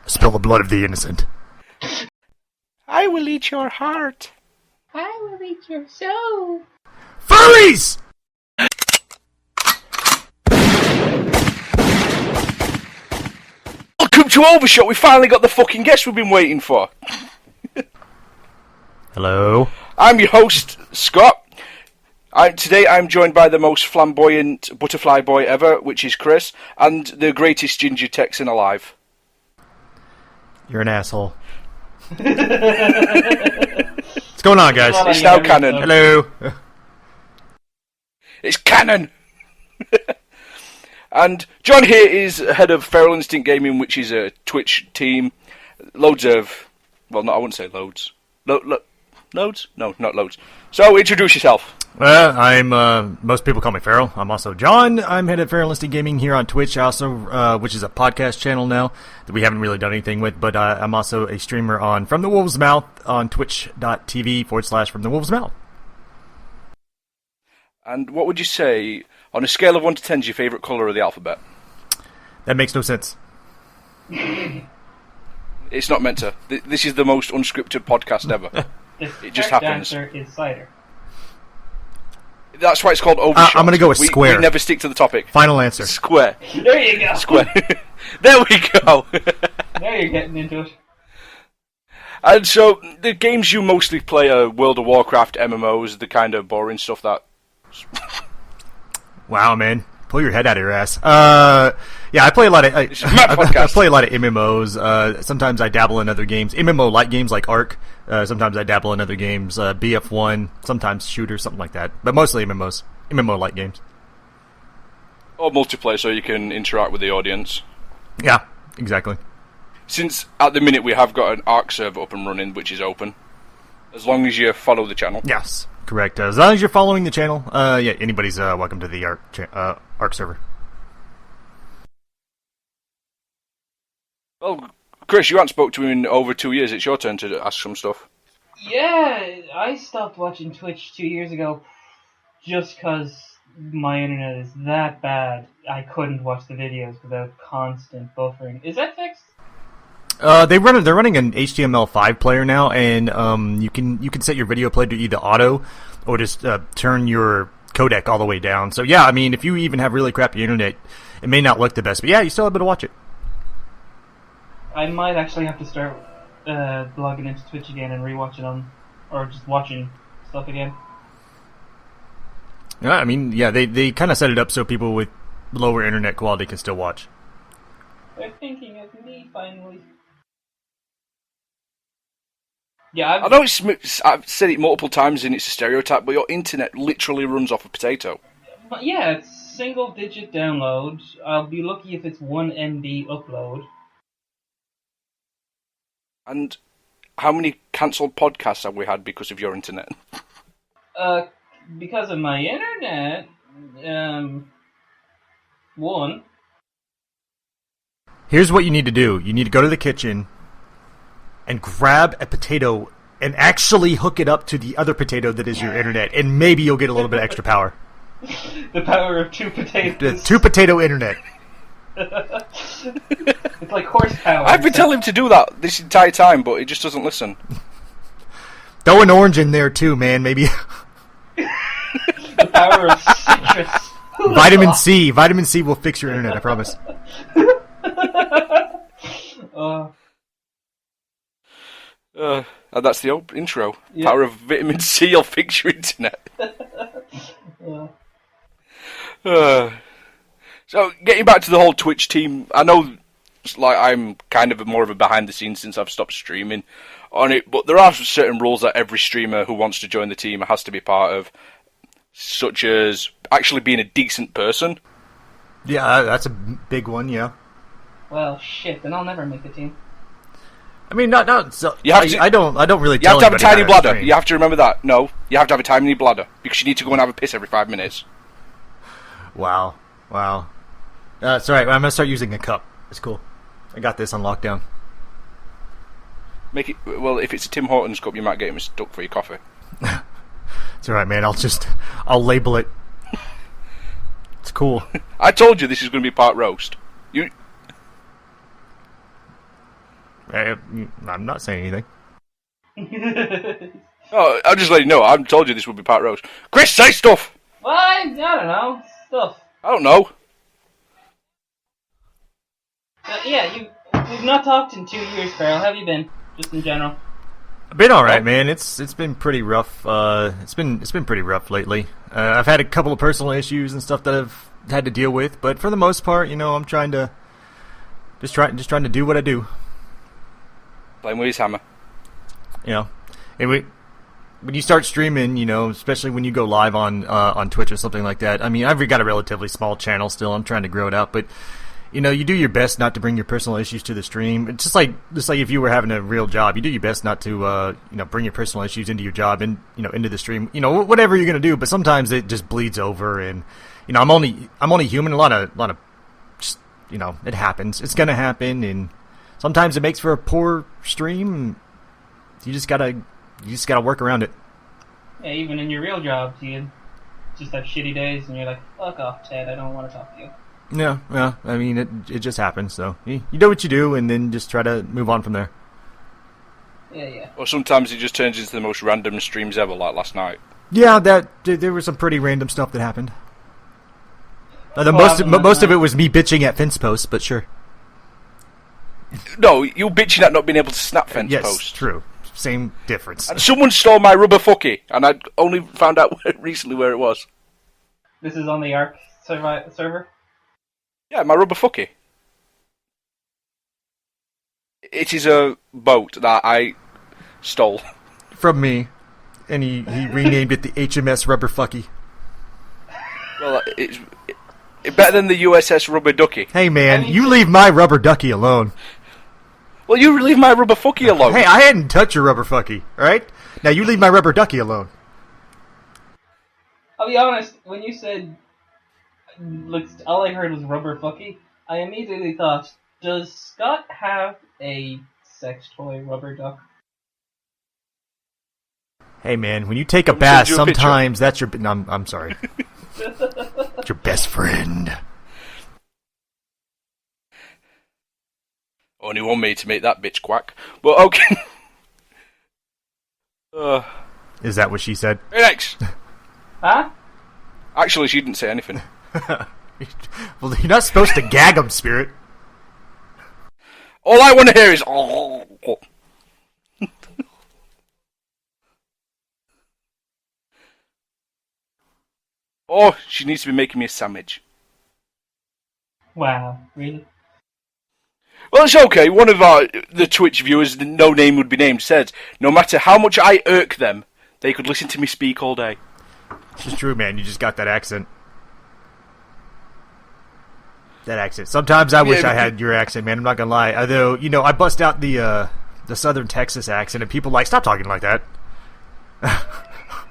Spill the blood of the innocent. I will eat your heart. I will eat your soul. Furries! Welcome to OverShot. We finally got the fucking guest we've been waiting for. Hello. I'm your host, Scott. Today I'm joined by the most flamboyant butterfly boy ever, which is Chris, and the greatest ginger Texan alive. You're an asshole. What's going on, guys? It's now canon. Hello. It's canon! And John here is head of Feral Instinct Gaming, which is a Twitch team. Loads of... Well, no, I wouldn't say loads. Loads? No, not loads. So, introduce yourself. Most people call me Feral. I'm also John. I'm head of Feral Instinct Gaming here on Twitch, also, which is a podcast channel now that we haven't really done anything with, but I'm also a streamer on From the Wolf's Mouth on twitch.tv/From the Wolf's Mouth. And what would you say, on a scale of 1 to 10, is your favourite colour of the alphabet? That makes no sense. It's not meant to. This is the most unscripted podcast ever. It just happens. The answer is cider. That's why it's called OverShot. I'm going to go with square. We never stick to the topic. Final answer. Square. There you go. Square. There we go. Now you're getting into it. And so, the games you mostly play are World of Warcraft, MMOs, the kind of boring stuff that... Wow, man. Pull your head out of your ass. Yeah, I play a lot of... I play a lot of MMOs. Sometimes I dabble in other games. MMO-like games like Ark. Sometimes I dabble in other games. BF1. Sometimes shooters, something like that. But mostly MMOs. MMO-like games. Or multiplayer, so you can interact with the audience. Yeah, exactly. Since, at the minute, we have got an Ark server up and running, which is open. As long as you follow the channel. Yes, correct. As long as you're following the channel, yeah, anybody's welcome to the Ark server. Well, Chris, you haven't spoke to him in over 2 years. It's your turn to ask some stuff. Yeah, I stopped watching Twitch 2 years ago just because my internet is that bad. I couldn't watch the videos without constant buffering. Is that fixed? They're running an HTML5 player now, and you can set your video player to either auto or just turn your codec all the way down. So yeah, I mean, if you even have really crappy internet, it may not look the best, but yeah, you still have to watch it. I might actually have to start logging into Twitch again and rewatching them, or just watching stuff again. Yeah, I mean, yeah, they kind of set it up so people with lower internet quality can still watch. They're thinking of me finally. Yeah, I know I've said it multiple times and it's a stereotype, but your internet literally runs off a potato. But yeah, it's single-digit download. I'll be lucky if it's 1 MB upload. And how many cancelled podcasts have we had because of your internet? Because of my internet, one. Here's what you need to do. You need to go to the kitchen and grab a potato and actually hook it up to the other potato that is your internet, and maybe you'll get a little bit extra power. The power of two potatoes. The two-potato internet. It's like horsepower. I've been telling him to do that this entire time, but he just doesn't listen. Throw an orange in there too, man. Maybe the power of citrus. Vitamin C. Vitamin C will fix your internet, I promise. That's the old intro. Yep. Power of vitamin C will fix your internet. So, getting back to the whole Twitch team, I know like I'm kind of more of a behind the scenes since I've stopped streaming on it, but there are certain rules that every streamer who wants to join the team has to be part of, such as actually being a decent person. Yeah, that's a big one, yeah. Well, shit, then I'll never make the team. I mean, not so. You have to, I don't really. You have to have a tiny bladder. Stream. You have to remember that. No, you have to have a tiny bladder because you need to go and have a piss every 5 minutes. Wow. It's alright. I'm gonna start using a cup. It's cool. I got this on lockdown. Make it well. If it's a Tim Hortons cup, you might get him stuck for your coffee. It's alright, man. I'll label it. It's cool. I told you this is going to be part roast. I'm not saying anything. Oh, I'll just let you know. I told you this would be Pat Rose. Chris, say stuff! Well, I don't know. Stuff. I don't know. Yeah, we've not talked in 2 years, Carl. How have you been? Just in general. I've been all right, man. It's been pretty rough. It's been pretty rough lately. I've had a couple of personal issues and stuff that I've had to deal with, but for the most part, I'm trying to trying to do what I do. Playing with his hammer. And when you start streaming, especially when you go live on Twitch or something like that. I mean, I've got a relatively small channel still. I'm trying to grow it out, but you do your best not to bring your personal issues to the stream. It's just like if you were having a real job, you do your best not to bring your personal issues into your job and into the stream. Whatever you're gonna do, but sometimes it just bleeds over, and I'm only human. A lot of just, it happens. It's gonna happen, and sometimes it makes for a poor stream. You just gotta work around it. Yeah, even in your real jobs, you just have shitty days, and you're like, "Fuck off, Ted. I don't want to talk to you." Yeah. I mean, it just happens. So you do what you do, and then just try to move on from there. Yeah. Or sometimes it just turns into the most random streams ever, like last night. Yeah, there was some pretty random stuff that happened. Most of it was me bitching at fence posts, but sure. No, you bitching at not being able to snap fence posts. Yes, true. Same difference. And someone stole my rubber fucky, and I only found out recently where it was. This is on the Ark server? Yeah, my rubber fucky. It is a boat that I stole. From me. And he renamed it the HMS Rubber Fucky. Well, it's better than the USS Rubber Ducky. Hey man, you leave my rubber ducky alone. Well, you leave my rubber fucky alone. Hey, I hadn't touched your rubber fucky, alright? Now you leave my rubber ducky alone. I'll be honest, when you said, all I heard was rubber fucky, I immediately thought, does Scott have a sex toy rubber duck? Hey man, when you take a bath, sometimes that's your... No, I'm sorry. It's your best friend. Only one me to make that bitch quack. But okay. Is that what she said? Hey, next. Huh? Actually, she didn't say anything. Well, you're not supposed to gag them, Spirit. All I want to hear is... Oh. Oh, she needs to be making me a sandwich. Wow, really? Well, it's okay. One of the Twitch viewers, no name would be named, said, no matter how much I irk them, they could listen to me speak all day. It's just true, man. You just got that accent. That accent. Sometimes I wish I had your accent, man. I'm not gonna lie. Although, I bust out the Southern Texas accent, and people stop talking like that.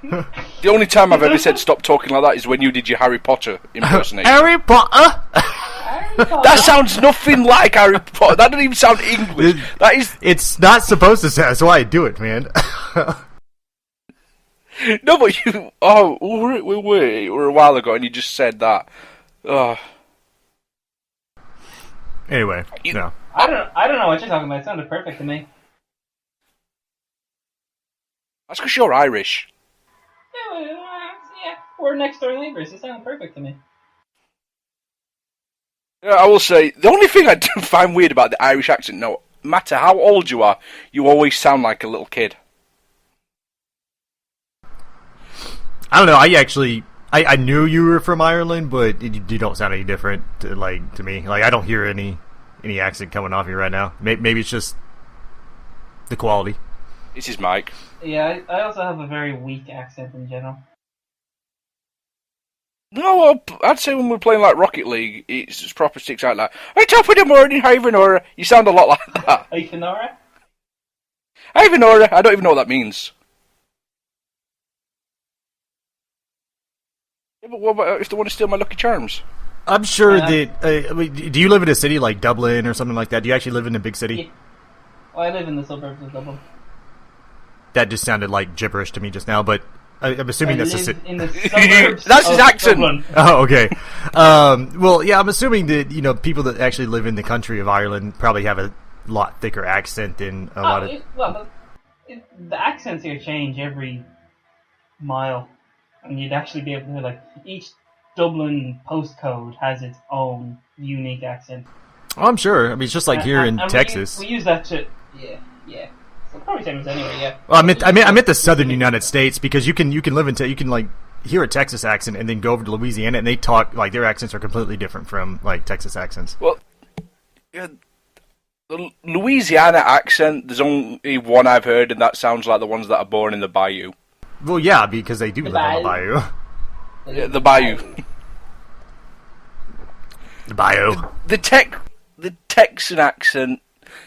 The only time I've ever said stop talking like that is when you did your Harry Potter impersonation. Harry Potter? That sounds nothing like Harry Potter. That doesn't even sound English. It's not supposed to sound. That's why I do it, man. No, but you... Oh, we were a while ago and you just said that. Anyway, no. I don't know what you're talking about. It sounded perfect to me. That's because you're Irish. Yeah, we're next door neighbors. It sounded perfect to me. Yeah, I will say, the only thing I do find weird about the Irish accent, no matter how old you are, you always sound like a little kid. I don't know, I knew you were from Ireland, but you don't sound any different to me. I don't hear any accent coming off you right now. Maybe it's just the quality. It's his mic. Yeah, I also have a very weak accent in general. No, I'd say when we're playing Rocket League, it's just proper sticks out "Hey, top of the morning, Ivanora." You sound a lot like that. Ivanora? Ivanora, I don't even know what that means. Yeah, but what about if they want to steal my Lucky Charms? I'm sure that... do you live in a city like Dublin or something like that? Do you actually live in a big city? Yeah. Well, I live in the suburbs of Dublin. That just sounded like gibberish to me just now, but I'm assuming that's a city. In the suburbs That's his accent. Dublin. Oh, okay. Well, yeah, I'm assuming that people that actually live in the country of Ireland probably have a lot thicker accent than a lot of. The accents here change every mile, and you'd actually be able to hear, like, each Dublin postcode has its own unique accent. Oh, I'm sure. I mean, it's just like here in Texas. We use that to So probably same as anywhere. Yeah. Well, I meant the southern United States, because you can live in you can like hear a Texas accent and then go over to Louisiana and they talk like their accents are completely different from like Texas accents. Well, yeah, the Louisiana accent, there's only one I've heard, and that sounds like the ones that are born in the bayou. Well, yeah, because they do live on the bayou. Yeah, the bayou. The bayou. The Texan accent,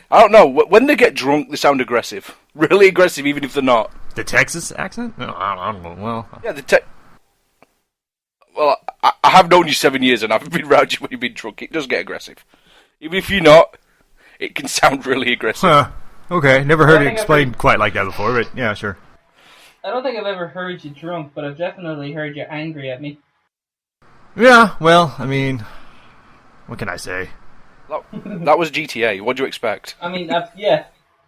I don't know, when they get drunk, they sound aggressive. Really aggressive, even if they're not. The Texas accent? No, I don't know. Well, yeah, Well, I have known you 7 years, and I've been around you when you've been drunk. It does get aggressive. Even if you're not, it can sound really aggressive. Okay, never heard it explained quite like that before, but yeah, sure. I don't think I've ever heard you drunk, but I've definitely heard you angry at me. Yeah, well, I mean, what can I say? That was GTA. What do you expect? I mean, yeah.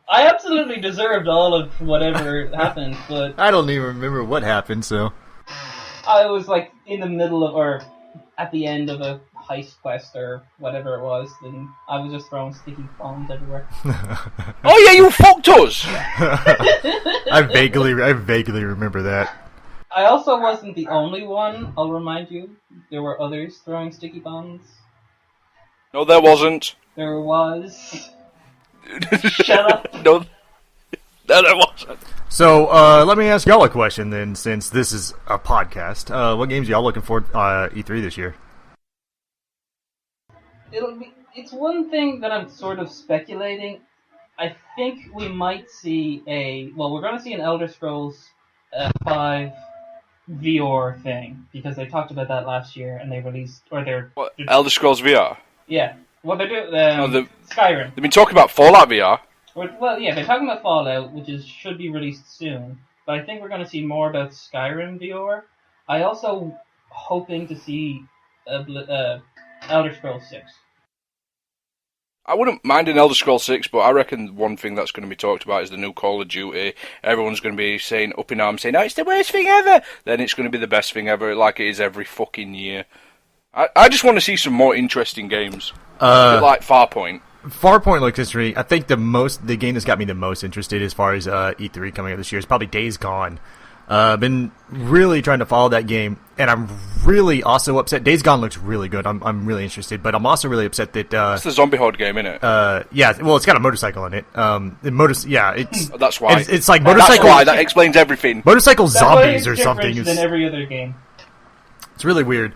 I absolutely deserved all of whatever happened, but... I don't even remember what happened, so... I was, like, in the middle of, or at the end of a heist quest, or whatever it was, and I was just throwing sticky bombs everywhere. Oh yeah, you fucked us! I vaguely remember that. I also wasn't the only one, I'll remind you. There were others throwing sticky bombs. No, there wasn't. There was. Shut up. No, there wasn't. So, let me ask y'all a question then, since this is a podcast. What games are y'all looking for E3 this year? It's one thing that I'm sort of speculating. I think we might see we're going to see an Elder Scrolls 5 VR thing, because they talked about that last year, and they released, they're Elder Scrolls VR? Yeah. Well, they're doing Skyrim. They've been talking about Fallout VR. Well, yeah, they're talking about Fallout, which should be released soon. But I think we're going to see more about Skyrim VR. I also hoping to see Elder Scrolls 6. I wouldn't mind an Elder Scrolls 6, but I reckon one thing that's going to be talked about is the new Call of Duty. Everyone's going to be saying, up in arms, saying, "Oh, it's the worst thing ever!" Then it's going to be the best thing ever, like it is every fucking year. I just want to see some more interesting games. Like Farpoint. Farpoint looks interesting. I think the game that's got me the most interested as far as E3 coming up this year is probably Days Gone. I've been really trying to follow that game, and I'm really also upset. Days Gone looks really good. I'm really interested, but I'm also really upset that it's the zombie horde game, isn't it? Yeah. Well, it's got a motorcycle in it. It's that's why. It's like motorcycle. That's why. That explains everything. Motorcycle zombies or something. Than every other game. It's really weird.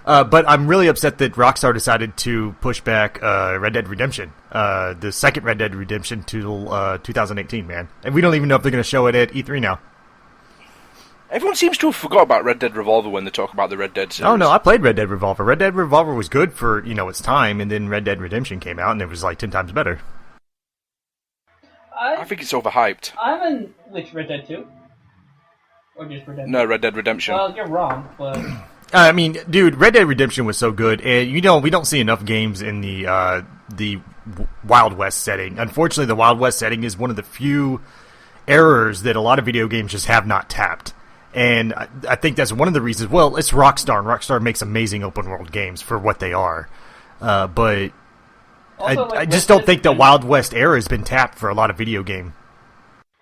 But I'm really upset that Rockstar decided to push back Red Dead Redemption, the second Red Dead Redemption, till 2018, man. And we don't even know if they're going to show it at E3 now. Everyone seems to have forgot about Red Dead Revolver when they talk about the Red Dead series. Oh, no, I played Red Dead Revolver. Red Dead Revolver was good for, its time, and then Red Dead Redemption came out, and it was like 10 times better. I think it's overhyped. I'm in, which, Red Dead 2? Or just Redemption? No, Red Dead Redemption. Well, you're wrong, but... I mean, dude, Red Dead Redemption was so good, and we don't see enough games in the Wild West setting. Unfortunately, the Wild West setting is one of the few errors that a lot of video games just have not tapped. And I think that's one of the reasons. Well, it's Rockstar, and Rockstar makes amazing open-world games for what they are. But also, I just don't think the Wild West era has been tapped for a lot of video game.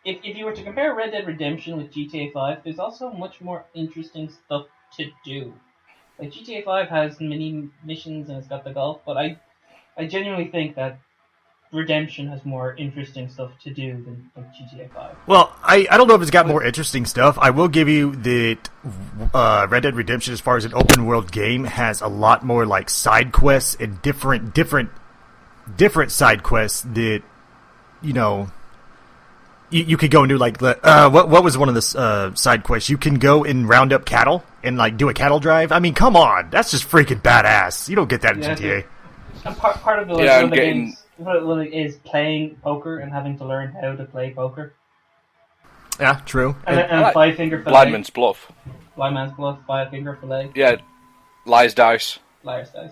If you were to compare Red Dead Redemption with GTA 5, there's also much more interesting stuff to do. Like, GTA 5 has mini missions and it's got the golf, but I genuinely think that Redemption has more interesting stuff to do than GTA 5. Well, I don't know if it's got more interesting stuff. I will give you that Red Dead Redemption, as far as an open world game, has a lot more like side quests and different side quests that you could go and do. Like what was one of the side quests? You can go and round up cattle and like do a cattle drive. I mean, come on, that's just freaking badass. You don't get that in GTA. And part of the one of the games is playing poker and having to learn how to play poker. Yeah, true. And five finger fillet. Blind Man's Bluff. Blind Man's Bluff, 5 finger fillet. Yeah, Liar's Dice. Liar's Dice.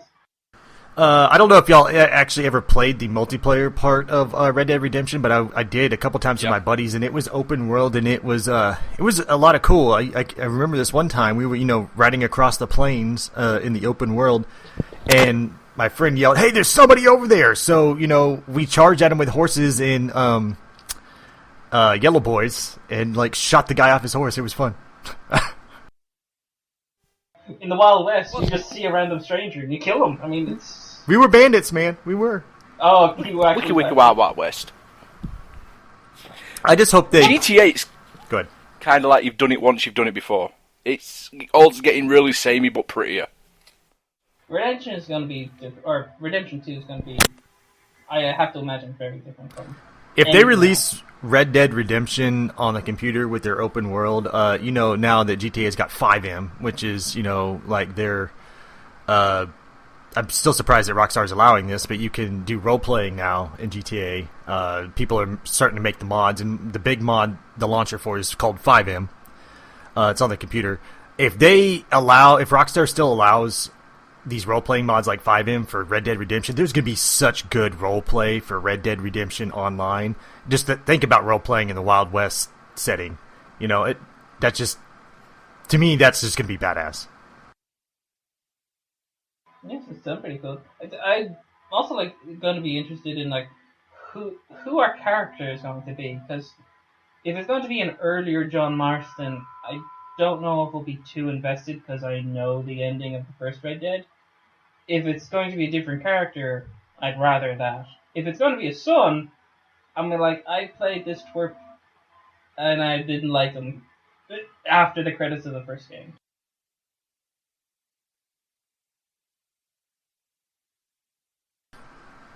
I don't know if y'all actually ever played the multiplayer part of Red Dead Redemption, but I did a couple times with my buddies, and it was open world, and it was a lot of cool. I remember this one time we were riding across the plains in the open world, and my friend yelled, "Hey, there's somebody over there!" So we charged at him with horses and yellow boys, and like shot the guy off his horse. It was fun. In the Wild West, you just see a random stranger and you kill them. I mean, it's... We were bandits, man. We were. Oh, you were actually... Wiki Wild Wild West. I just hope they... GTA's good. Kind of like you've done it once, you've done it before. It's all getting really samey but prettier. Redemption is going to be... Or Redemption 2 is going to be... I have to imagine very different from... If they release Red Dead Redemption on the computer with their open world, now that GTA has got 5M, which is, like their... I'm still surprised that Rockstar is allowing this, but you can do role-playing now in GTA. People are starting to make the mods, and the big mod the launcher for is called 5M. It's on the computer. If Rockstar still allows these role-playing mods like 5M for Red Dead Redemption, there's going to be such good role-play for Red Dead Redemption Online. Just think about role-playing in the Wild West setting. To me, that's just going to be badass. Yes, it sounds pretty cool. I also going to be interested in who our character is going to be, because if it's going to be an earlier John Marston, I don't know if we'll be too invested because I know the ending of the first Red Dead. If it's going to be a different character, I'd rather that. If it's going to be a son, I'm I played this twerp and I didn't like him after the credits of the first game.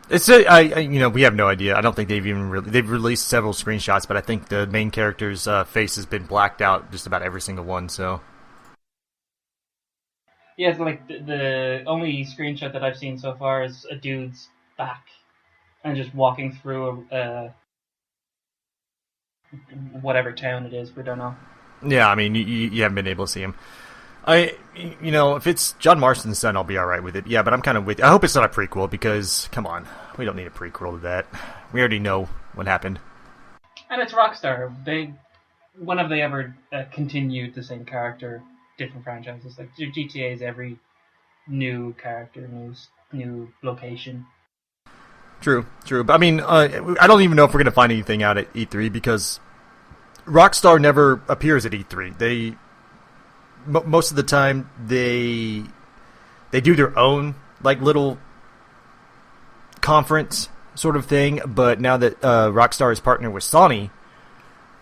We have no idea. I don't think they've they've released several screenshots, but I think the main character's face has been blacked out, just about every single one. So yeah, it's the only screenshot that I've seen so far is a dude's back and just walking through whatever town it is. We don't know. Yeah, I mean, you haven't been able to see him. If it's John Marston's son, I'll be alright with it. Yeah, but I'm kind of with... I hope it's not a prequel, because, come on, we don't need a prequel to that. We already know what happened. And it's Rockstar. When have they ever continued the same character, different franchises? Like, GTA is every new character, new location. True. But, I mean, I don't even know if we're going to find anything out at E3, because Rockstar never appears at E3. Most of the time, they do their own little conference sort of thing. But now that Rockstar is partnered with Sony,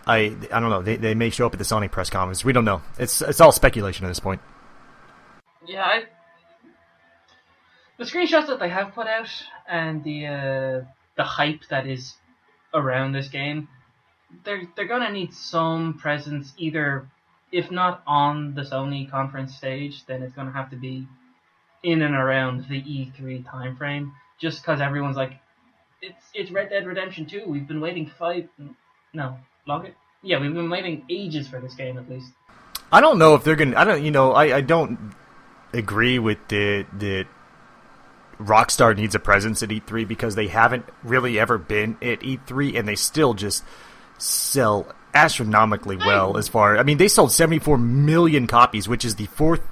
I don't know. They may show up at the Sony press conference. We don't know. It's all speculation at this point. Yeah, the screenshots that they have put out and the hype that is around this game, they're gonna need some presence either. If not on the Sony conference stage, then it's going to have to be in and around the E3 timeframe. Just because everyone's it's Red Dead Redemption 2. We've been waiting longer? Yeah, we've been waiting ages for this game at least. I don't know if they're going to... I don't agree with the Rockstar needs a presence at E3 because they haven't really ever been at E3 and they still just sell astronomically well as far... I mean, they sold 74 million copies, which is the fourth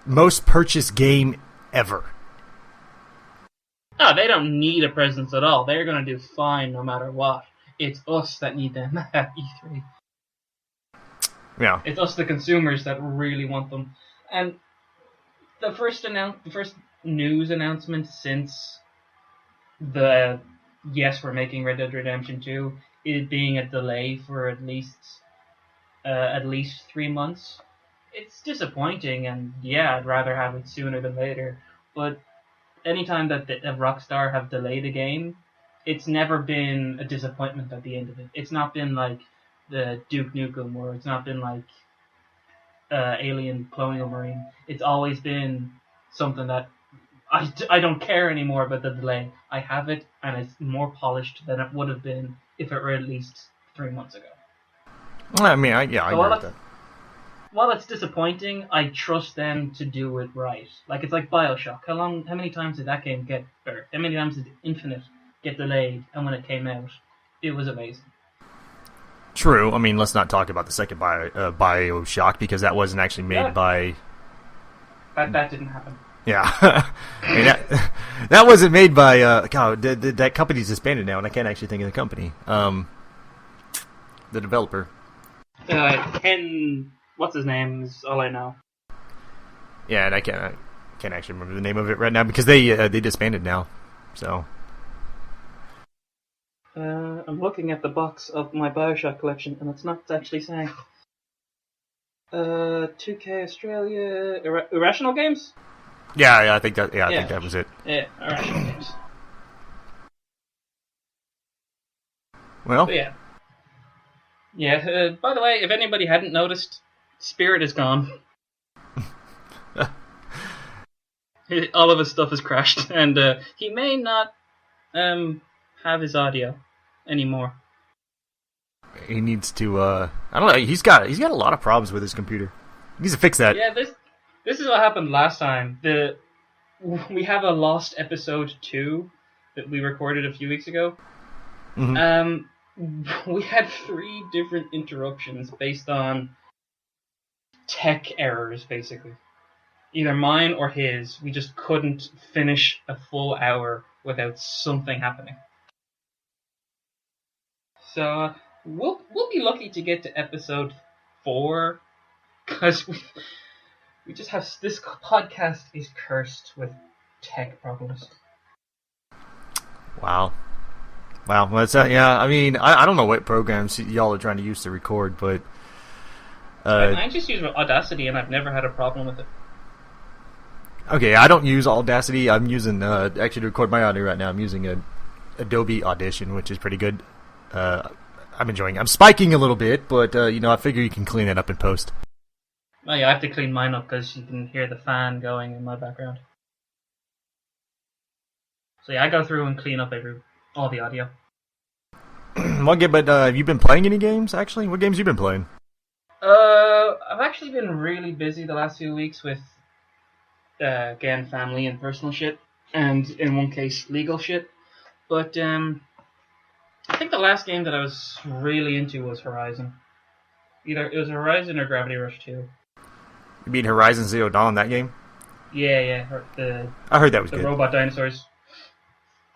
most purchased game ever. Oh, they don't need a presence at all. They're going to do fine no matter what. It's us that need them at E3. Yeah. It's us, the consumers, that really want them. And the first news announcement since the we're making Red Dead Redemption 2, it being a delay for at least 3 months. It's disappointing, and yeah, I'd rather have it sooner than later. But anytime that Rockstar have delayed a game, it's never been a disappointment at the end of it. It's not been like the Duke Nukem, or it's not been like Alien Colonial Marine. It's always been something that I don't care anymore about the delay. I have it, and it's more polished than it would have been if it were at least 3 months ago. I mean, I agree with that. while it's disappointing, I trust them to do it right. Like, it's like BioShock. How many times did that game get, or how many times did Infinite get delayed, and when it came out, it was amazing. True. I mean, let's not talk about the second BioShock, because that wasn't actually made by... That didn't happen. Yeah. I mean, that wasn't made by... God, that company's disbanded now, and I can't actually think of the company. The developer. Ken... What's his name is all I know. Yeah, and I can't actually remember the name of it right now, because they disbanded now. So... I'm looking at the box of my BioShock collection, and it's not actually saying. 2K Australia... Irrational Games? Yeah, I think that. Yeah, I think that was it. Yeah, Irrational Games. Well, but yeah. Yeah. By the way, if anybody hadn't noticed, Spirit is gone. All of his stuff has crashed, and he may not have his audio anymore. He needs to. I don't know. He's got a lot of problems with his computer. He needs to fix that. Yeah, this is what happened last time. We have a lost episode 2 that we recorded a few weeks ago. Mm-hmm. We had 3 different interruptions based on tech errors, basically. Either mine or his. We just couldn't finish a full hour without something happening. So we'll be lucky to get to episode 4, because we just have... This podcast is cursed with tech problems. Wow. Well, that's yeah. I mean, I don't know what programs y'all are trying to use to record, but I just use Audacity, and I've never had a problem with it. Okay, I don't use Audacity. I'm using actually to record my audio right now. I'm using Adobe Audition, which is pretty good. I'm enjoying it. I'm spiking a little bit, but I figure you can clean it up in post. Oh yeah, I have to clean mine up because you can hear the fan going in my background. So yeah, I go through and clean up all the audio. But have you been playing any games, actually? What games have you been playing? I've actually been really busy the last few weeks with, again, family and personal shit, and in one case, legal shit. But, I think the last game that I was really into was Horizon. Either it was Horizon or Gravity Rush 2. You mean Horizon Zero Dawn, that game? Yeah. I heard that was good. The robot dinosaurs.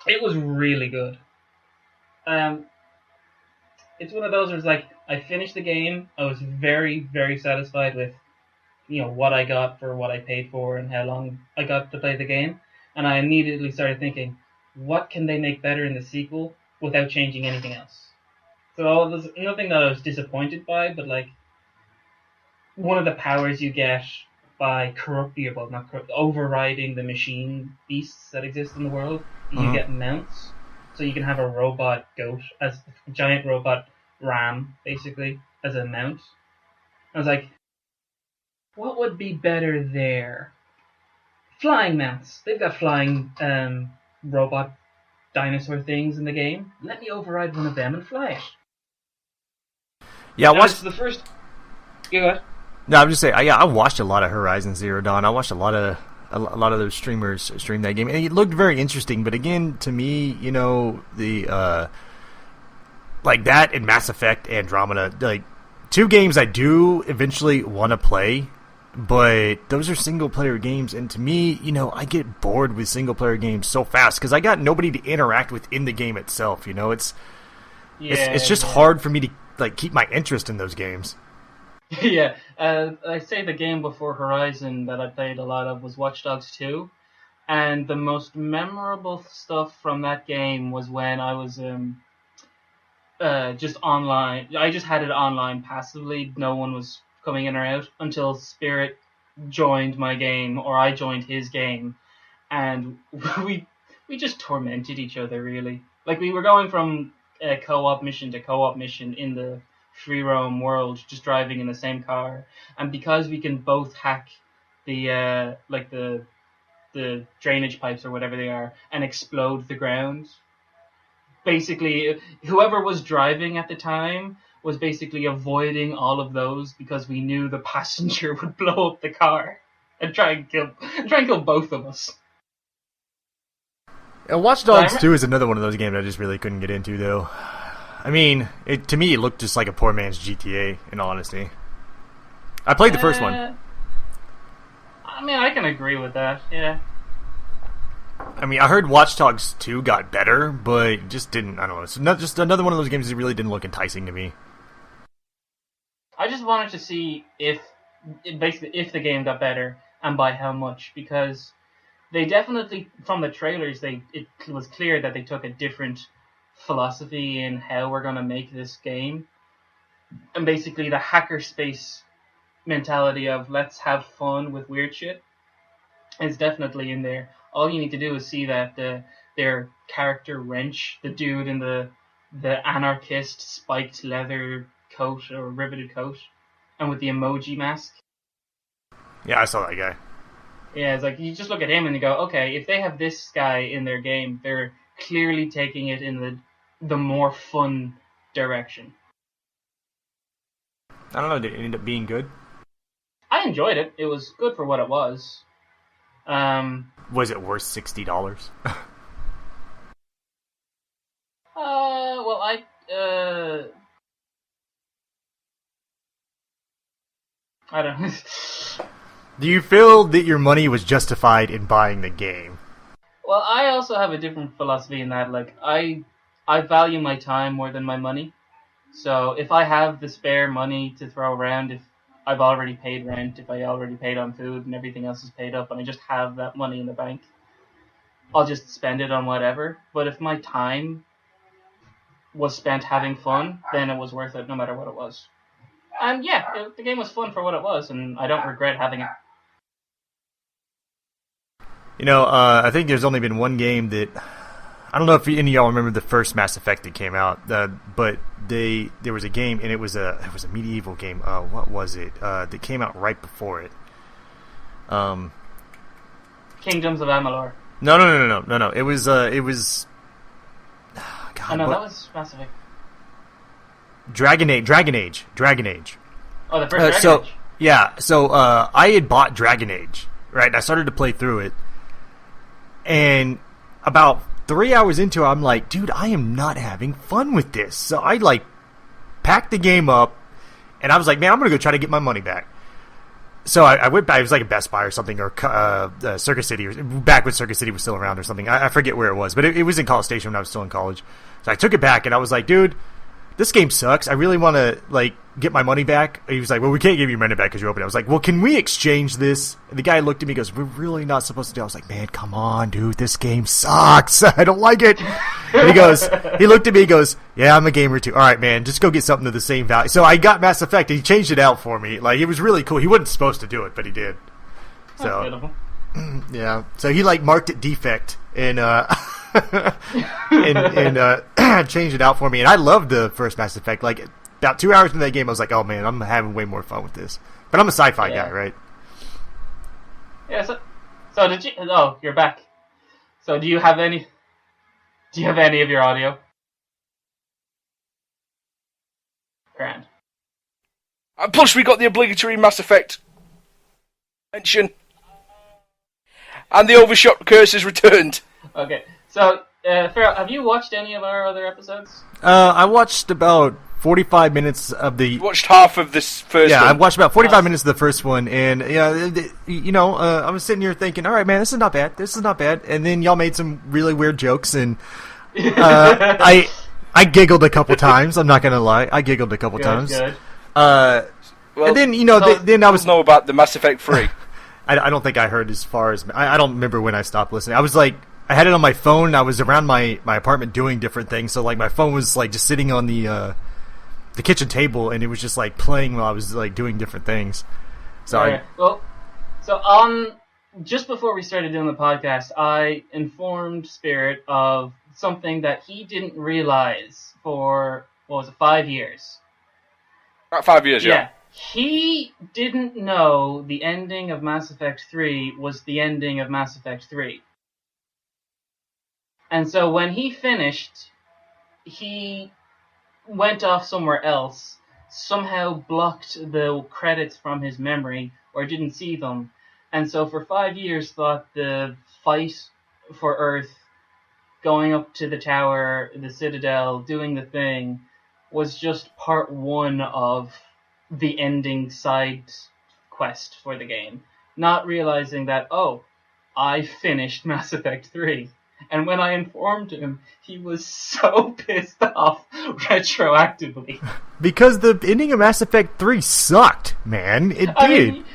It was really good. It's one of those where it's like, I finished the game, I was very, very satisfied with, what I got for what I paid for and how long I got to play the game, and I immediately started thinking, what can they make better in the sequel without changing anything else? So there's nothing that I was disappointed by, but like, one of the powers you get by overriding the machine beasts that exist in the world, you get mounts. So you can have a robot goat, as a giant robot ram, basically, as a mount. I was like, what would be better there? Flying mounts. They've got flying robot dinosaur things in the game. Let me override one of them and fly it. Yeah, I watched the first... Go ahead. No, I'm just saying. I watched a lot of Horizon Zero Dawn. I watched a lot of those streamers stream that game, and it looked very interesting. But again, to me, the like that and Mass Effect Andromeda, like 2 games I do eventually want to play, but those are single player games, and to me, I get bored with single player games so fast because I got nobody to interact with in the game itself. It's just hard for me to like keep my interest in those games. Yeah, I say the game before Horizon that I played a lot of was Watch Dogs 2, and the most memorable stuff from that game was when I was just online. I just had it online passively. No one was coming in or out until Spirit joined my game, or I joined his game, and we just tormented each other, really. Like, we were going from co-op mission to co-op mission in the free roam world, just driving in the same car, and because we can both hack the the drainage pipes or whatever they are and explode the ground, basically whoever was driving at the time was basically avoiding all of those because we knew the passenger would blow up the car and try and kill both of us. Watch Dogs 2 is another one of those games I just really couldn't get into, though. I mean, to me, it looked just like a poor man's GTA, in all honesty. I played the first one. I mean, I can agree with that, yeah. I mean, I heard Watch Dogs 2 got better, but just didn't, I don't know. It's just another one of those games that really didn't look enticing to me. I just wanted to see if the game got better, and by how much, because they definitely, from the trailers, it was clear that they took a different philosophy in how we're going to make this game. And basically the hackerspace mentality of let's have fun with weird shit is definitely in there. All you need to do is see that their character Wrench, the dude in the anarchist spiked leather coat or riveted coat, and with the emoji mask. Yeah, I saw that guy. Yeah, it's like you just look at him and you go, okay, if they have this guy in their game, they're clearly taking it in the more fun direction. I don't know, did it end up being good? I enjoyed it. It was good for what it was. Was it worth $60? Well, I don't know. Do you feel that your money was justified in buying the game? Well, I also have a different philosophy in that, like, I value my time more than my money. So if I have the spare money to throw around, if I've already paid rent, if I already paid on food and everything else is paid up and I just have that money in the bank, I'll just spend it on whatever. But if my time was spent having fun, then it was worth it no matter what it was. And yeah, the game was fun for what it was, and I don't regret having it. You know, I think there's only been one game that... I don't know if any of y'all remember the first Mass Effect that came out, but there was a game, and it was a medieval game. What was it? That came out right before it. Kingdoms of Amalur. No. It was. God, That was Mass Effect. Dragon Age. Oh, the first Dragon Age. Yeah, so I had bought Dragon Age, right? And I started to play through it, and about 3 hours into it, I'm like, dude, I am not having fun with this. So I packed the game up, and I was like, man, I'm gonna go try to get my money back. So I went back. It was like a Best Buy or something, or Circus City, or back when Circus City was still around or something. I forget where it was, but it was in College Station when I was still in college. So I took it back, and I was like, dude, this game sucks. I really want to get my money back. He was like, well, we can't give you your money back because you opened it. I was like, well, can we exchange this? And the guy looked at me and goes, we're really not supposed to do it. I was like, man, come on, dude, this game sucks. I don't like it. And he looked at me and goes, yeah, I'm a gamer too. All right, man, just go get something to the same value. So I got Mass Effect, and he changed it out for me. It was really cool. He wasn't supposed to do it, but he did. So, yeah. So he marked it defect and changed it out for me. And I loved the first Mass Effect. About 2 hours into that game, I was like, oh man, I'm having way more fun with this. But I'm a sci-fi guy, right? Yeah, so did you... Oh, you're back. So do you have any of your audio? Grand. And plus we got the obligatory Mass Effect mention. And the OverShot curse is returned. Okay, so, Farrell, have you watched any of our other episodes? I watched about 45 minutes of the... You watched half of this first one? Yeah, I watched about 45 minutes of the first one, and, I was sitting here thinking, all right, man, this is not bad. And then y'all made some really weird jokes, and I giggled a couple times, I'm not going to lie. I giggled a couple times. Good. Well, and then, then I was... know about the Mass Effect 3. I don't think I heard as far as... I don't remember when I stopped listening. I was I had it on my phone. I was around my apartment doing different things. So my phone was just sitting on the kitchen table, and it was just playing while I was doing different things. So just before we started doing the podcast, I informed Spirit of something that he didn't realize for 5 years. About 5 years, yeah. He didn't know the ending of Mass Effect 3 was the ending of Mass Effect 3. And so when he finished, he went off somewhere else, somehow blocked the credits from his memory or didn't see them, and so for 5 years thought the fight for Earth, going up to the tower, the Citadel, doing the thing, was just part one of the ending side quest for the game. Not realizing that, oh, I finished Mass Effect 3. And when I informed him, he was so pissed off retroactively. Because the ending of Mass Effect 3 sucked, man. It did. I mean,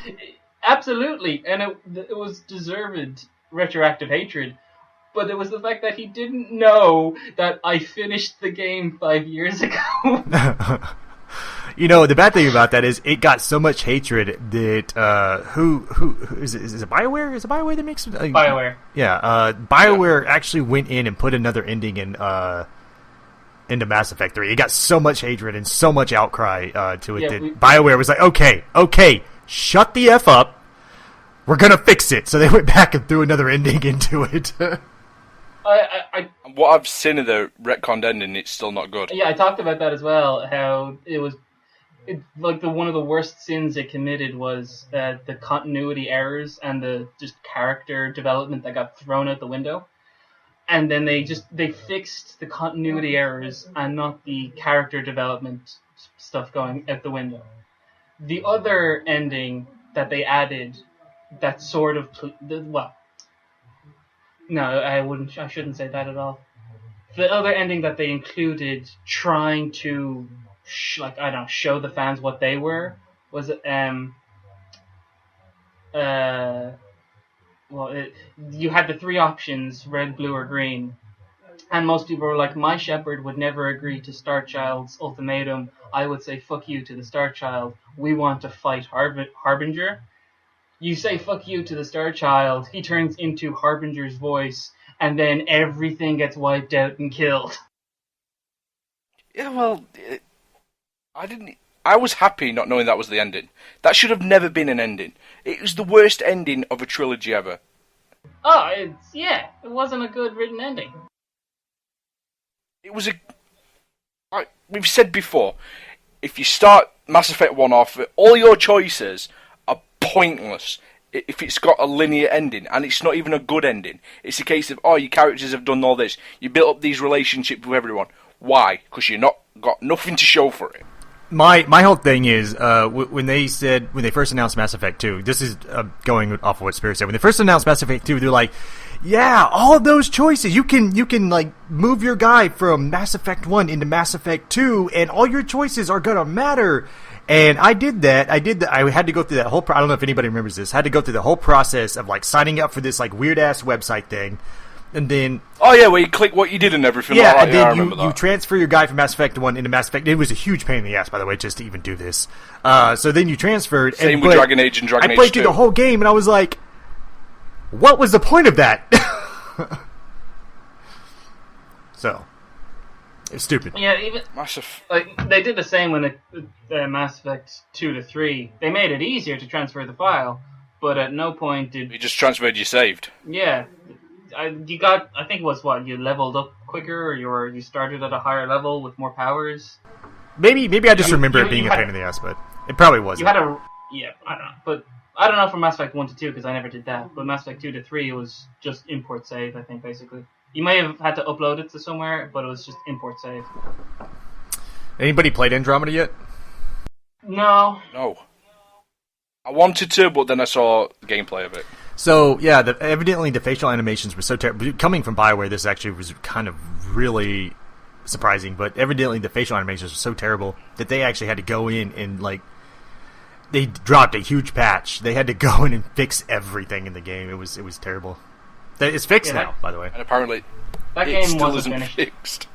absolutely. And it was deserved retroactive hatred. But it was the fact that he didn't know that I finished the game 5 years ago. You know, the bad thing about that is it got so much hatred that who is it BioWare? Is it BioWare that makes BioWare? Yeah, BioWare actually went in and put another ending in into Mass Effect 3. It got so much hatred and so much outcry to it that BioWare was like, okay, shut the F up. We're gonna fix it. So they went back and threw another ending into it. What I've seen of the retconned ending, it's still not good. Yeah, I talked about that as well. How it was, one of the worst sins it committed was the continuity errors and the just character development that got thrown out the window. And then they fixed the continuity errors and not the character development stuff going out the window. The other ending that they added, that sort of no, I shouldn't say that at all. The other ending that they included, trying to show the fans what they were, was you had the three options: red, blue, or green. And most people were like, my Shepherd would never agree to Starchild's ultimatum. I would say, fuck you to the Starchild. We want to fight Harbinger. You say fuck you to the Starchild, he turns into Harbinger's voice, and then everything gets wiped out and killed. Yeah, well, I was happy not knowing that was the ending. That should have never been an ending. It was the worst ending of a trilogy ever. Oh, it wasn't a good written ending. It was we've said before, if you start Mass Effect 1 off, all your choices are pointless if it's got a linear ending, and it's not even a good ending. It's a case of, your characters have done all this, you built up these relationships with everyone. Why? Because you're not got nothing to show for it. My whole thing is when they first announced Mass Effect 2. This is going off of what Spirit said. When they first announced Mass Effect 2, they're like, yeah, all of those choices. You can like move your guy from Mass Effect 1 into Mass Effect 2, and all your choices are gonna matter. And I did that. I had to go through that whole. I don't know if anybody remembers this. I had to go through the whole process of like signing up for this like weird ass website thing. And then... Oh, yeah, where you click what you did and everything. Yeah, like that. And then you transfer your guy from Mass Effect 1 into Mass Effect... It was a huge pain in the ass, by the way, just to even do this. So then you transferred... Same with Dragon Age and Dragon Age 2. I played through the whole game, and I was like, what was the point of that? So, it's stupid. Yeah, even... they did the same when Mass Effect 2 to 3. They made it easier to transfer the file, but at no point did... You just transferred your saved. Yeah. I think it was you leveled up quicker, or you started at a higher level with more powers. Maybe I just remember it being a pain in the ass, but it probably wasn't. I don't know, but I don't know from Mass Effect 1 to 2 because I never did that. But Mass Effect 2 to 3, it was just import save, I think, basically. You may have had to upload it to somewhere, but it was just import save. Anybody played Andromeda yet? No. I wanted to, but then I saw the gameplay of it. So, yeah, evidently the facial animations were so terrible. Coming from BioWare, this actually was kind of really surprising, but evidently the facial animations were so terrible that they actually had to go in and, they dropped a huge patch. They had to go in and fix everything in the game. It was terrible. It's fixed now, by the way. And apparently that it game still wasn't isn't finished. fixed.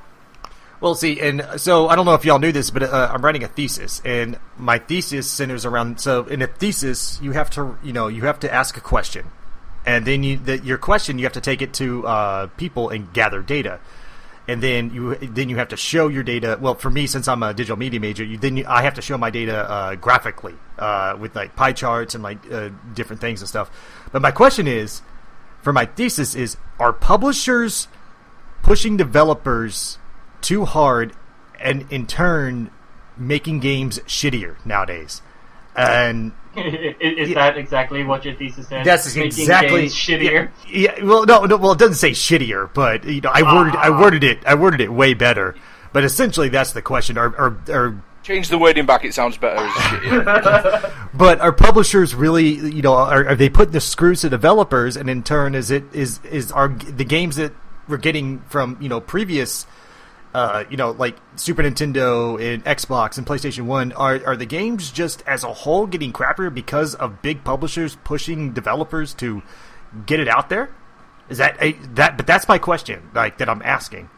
Well, see, and so I don't know if y'all knew this, but I'm writing a thesis, and my thesis centers around. So in a thesis, you have to ask a question, and then your question you have to take it to people and gather data, and then you have to show your data. Well, for me, since I'm a digital media major, I have to show my data graphically with like pie charts and like different things and stuff. But my question is, for my thesis, are publishers pushing developers too hard and in turn making games shittier nowadays. And is that exactly what your thesis said? That's making exactly games shittier. Yeah. Well, no. Well, it doesn't say shittier, but I worded it way better. But essentially, that's the question. Are change the wording back? It sounds better. As shittier. But are publishers really, are they putting the screws to developers, and in turn, are the games that we're getting from previous, like Super Nintendo and Xbox and PlayStation 1, are the games just as a whole getting crappier because of big publishers pushing developers to get it out there? Is that but that's my question, that I'm asking.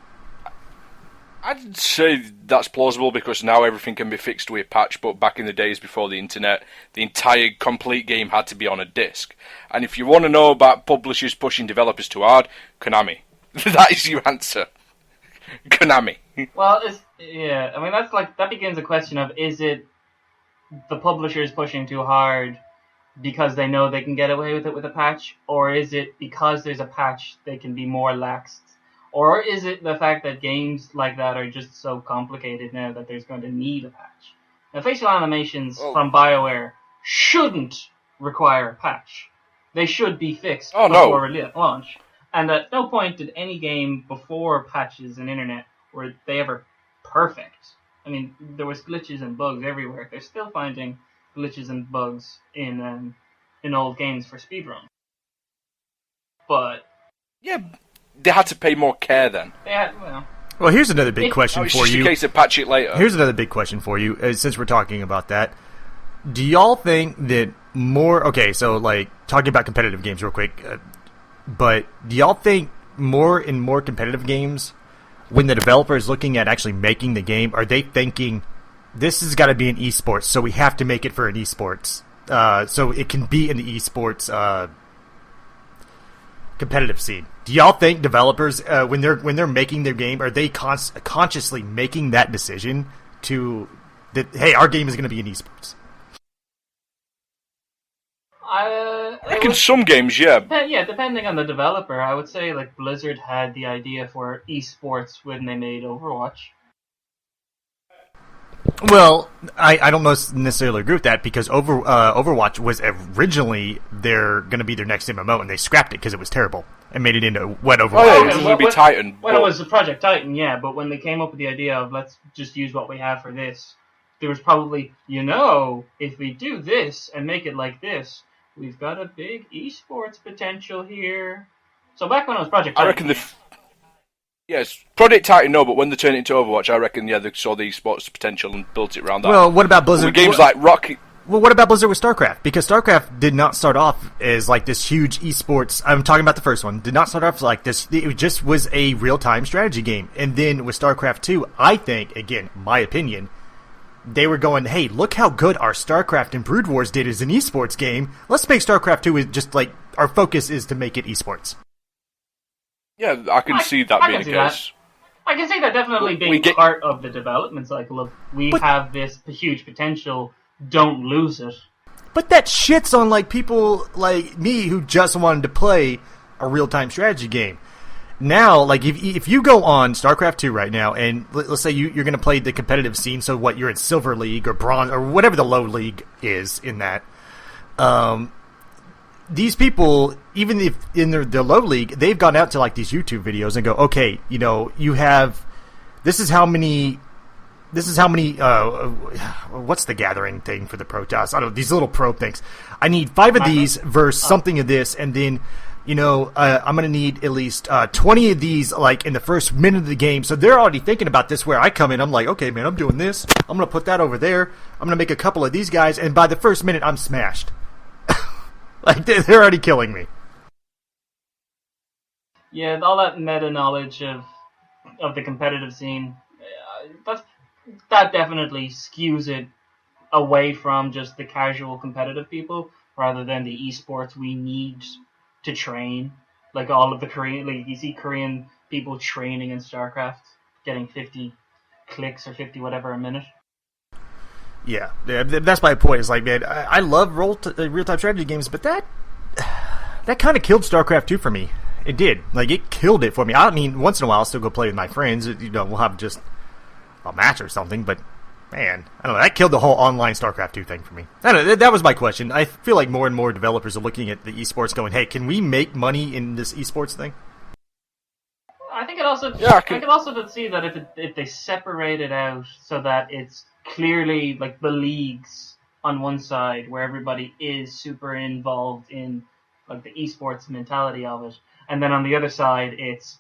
I'd say that's plausible because now everything can be fixed with a patch, but back in the days before the internet, the entire complete game had to be on a disc. And if you want to know about publishers pushing developers too hard, Konami. That is your answer. Konami. Well, that begins a question of, is it the publishers pushing too hard because they know they can get away with it with a patch, or is it because there's a patch they can be more lax? Or is it the fact that games like that are just so complicated now that there's going to need a patch? Now, facial animations from BioWare shouldn't require a patch. They should be fixed before launch. And at no point did any game before patches and internet were they ever perfect. I mean, there was glitches and bugs everywhere. They're still finding glitches and bugs in old games for speedrun. But yeah, they had to pay more care then. Well, here's another big question for you. It's just a case of patch it later. Here's another big question for you, since we're talking about that. Do y'all think that more... Okay, so, talking about competitive games real quick, but do y'all think more and more competitive games, when the developer is looking at actually making the game, are they thinking, this has got to be an esports, so we have to make it for an esports, so it can be in the esports competitive scene? Do y'all think developers, when they're making their game, are they consciously making that decision that hey, our game is going to be in esports? I reckon some games, yeah. Depending on the developer. I would say Blizzard had the idea for esports when they made Overwatch. Well, I don't necessarily agree with that, because Overwatch was originally going to be their next MMO, and they scrapped it because it was terrible and made it into what Overwatch. Oh, yeah, it was going to be Titan. When it was Project Titan, yeah, but when they came up with the idea of let's just use what we have for this, there was probably, if we do this and make it like this, we've got a big esports potential here. So back when it was Project Titan... I reckon yes, Project Titan, no, but when they turned it into Overwatch, I reckon, they saw the esports potential and built it around that. Well, what about Blizzard? With games like Rocket... Well, what about Blizzard with StarCraft? Because StarCraft did not start off as this huge esports... I'm talking about the first one. Did not start off like this. It just was a real-time strategy game. And then with StarCraft 2, I think, again, my opinion, they were going, hey, look how good our StarCraft and Brood Wars did as an esports game. Let's make StarCraft 2 just our focus is to make it esports. Yeah, I can see that being the case. I can see that definitely being part of the development cycle of we have this huge potential, don't lose it. But that shits on people like me who just wanted to play a real-time strategy game. Now, if you go on StarCraft 2 right now, and let's say you're going to play the competitive scene, so you're in Silver League or Bronze or whatever the low league is in that, these people, even if in their low league, they've gone out to these YouTube videos and go, okay, you have, this is how many, what's the gathering thing for the Protoss? I don't know, these little probe things. I need 5 of these versus something of this, and then, I'm going to need at least 20 of these, in the first minute of the game. So they're already thinking about this where I come in. I'm like, okay, man, I'm doing this. I'm going to put that over there. I'm going to make a couple of these guys. And by the first minute, I'm smashed. They're already killing me. Yeah, all that meta knowledge of the competitive scene, that definitely skews it away from just the casual competitive people rather than the esports we need to train. All of the Korean, you see Korean people training in StarCraft, getting 50 clicks or 50 whatever a minute. Yeah, that's my point. Is man, I love real-time strategy games, but that kind of killed StarCraft 2 for me. It did. It killed it for me. I mean, once in a while, I'll still go play with my friends. We'll have just a match or something, but man, I don't know. That killed the whole online StarCraft 2 thing for me. I don't know. That was my question. I feel like more and more developers are looking at the esports going, hey, can we make money in this esports thing? I think it also. Yeah, I could also see that if they separate it out so that it's clearly like the leagues on one side where everybody is super involved in like the esports mentality of it, and then on the other side it's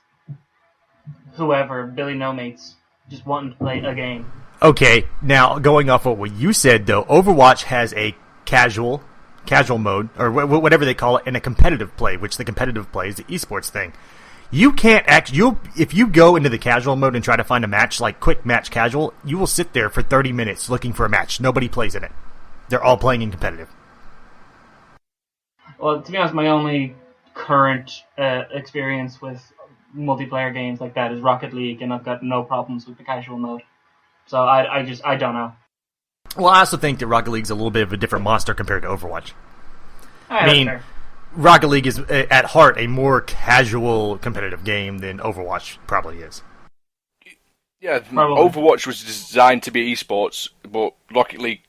whoever Billy No Mates just wanting to play a game. Okay, now going off of what you said though, Overwatch has a casual mode or whatever they call it, and a competitive play, which the competitive play is the esports thing. You can't if you go into the casual mode and try to find a match like quick match casual, you will sit there for 30 minutes looking for a match. Nobody plays in it. They're all playing in competitive. Well, to be honest, my only current experience with multiplayer games like that is Rocket League, and I've got no problems with the casual mode. So I don't know. Well, I also think that Rocket League's a little bit of a different monster compared to Overwatch. I mean, Rocket League is, at heart, a more casual competitive game than Overwatch probably is. Yeah, Overwatch was designed to be esports, but Rocket League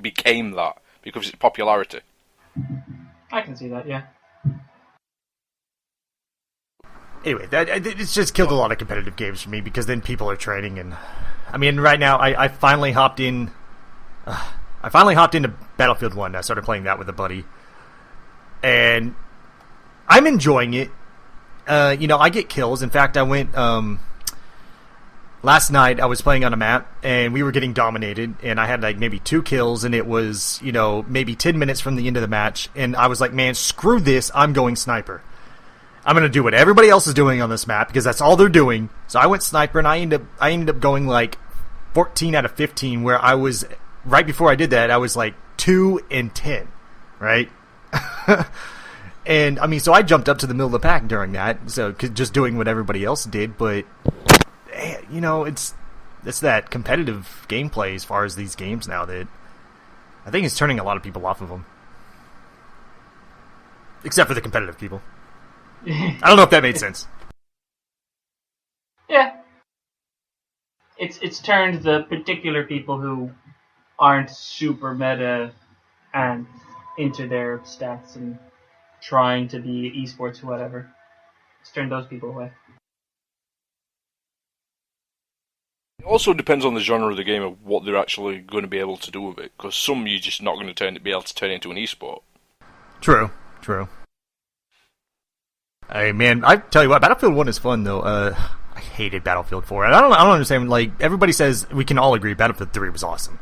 became that because of its popularity. I can see that, yeah. Anyway, it's just killed a lot of competitive games for me because then people are training, and I mean, right now I finally hopped in. I finally hopped into Battlefield 1. I started playing that with a buddy, and I'm enjoying it. I get kills. In fact, I went last night. I was playing on a map, and we were getting dominated, and I had like maybe 2 kills, and it was maybe 10 minutes from the end of the match, and I was like, man, screw this. I'm going sniper. I'm going to do what everybody else is doing on this map because that's all they're doing. So I went sniper, and I ended up going like 14 out of 15, where I was, right before I did that, I was like 2 and 10, right? And I mean, so I jumped up to the middle of the pack during that, so just doing what everybody else did, but it's that competitive gameplay as far as these games now that I think it's turning a lot of people off of them. Except for the competitive people. I don't know if that made sense. Yeah. It's turned the particular people who aren't super meta and into their stats and trying to be esports or whatever. It's turned those people away. It also depends on the genre of the game of what they're actually going to be able to do with it, because some you're just not going to be able to turn into an esport. True. Hey man, I tell you what, Battlefield 1 is fun though. I hated Battlefield 4. I don't understand. Like everybody says, we can all agree Battlefield 3 was awesome.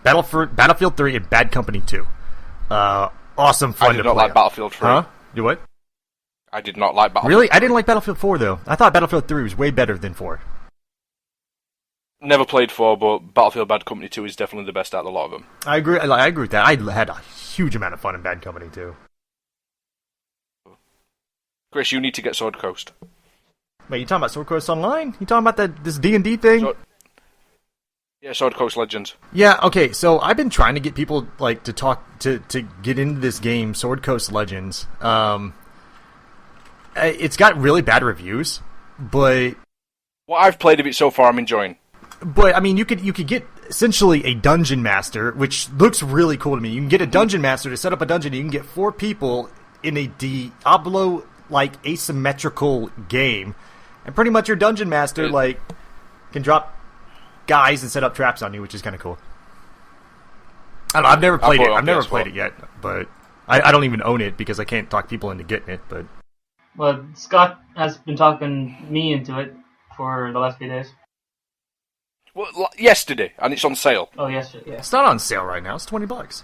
Battlefield 3 and Bad Company 2, awesome fun to play. I did not like Battlefield 3. Huh? You what? I did not like Battlefield. Really? I didn't like Battlefield 4 though. I thought Battlefield 3 was way better than 4. Never played 4, but Battlefield Bad Company 2 is definitely the best out of a lot of them. I agree with that. I had a huge amount of fun in Bad Company 2. Chris, you need to get Sword Coast. Wait, you talking about Sword Coast Online? You talking about this D&D thing? Yeah, Sword Coast Legends. Yeah, okay, so I've been trying to get people like to talk to get into this game, Sword Coast Legends. It's got really bad reviews, but what I've played of it so far, I'm enjoying. But I mean, you could get essentially a dungeon master, which looks really cool to me. You can get a dungeon master to set up a dungeon. You can get 4 people in a Diablo like asymmetrical game, and pretty much your dungeon master like can drop guys and set up traps on you, which is kind of cool. I don't know. I've never played it. I've never played it yet, but I don't even own it because I can't talk people into getting it. But well, Scott has been talking me into it for the last few days. Well, yesterday, and it's on sale. Oh, yesterday, yeah. It's not on sale right now. It's $20.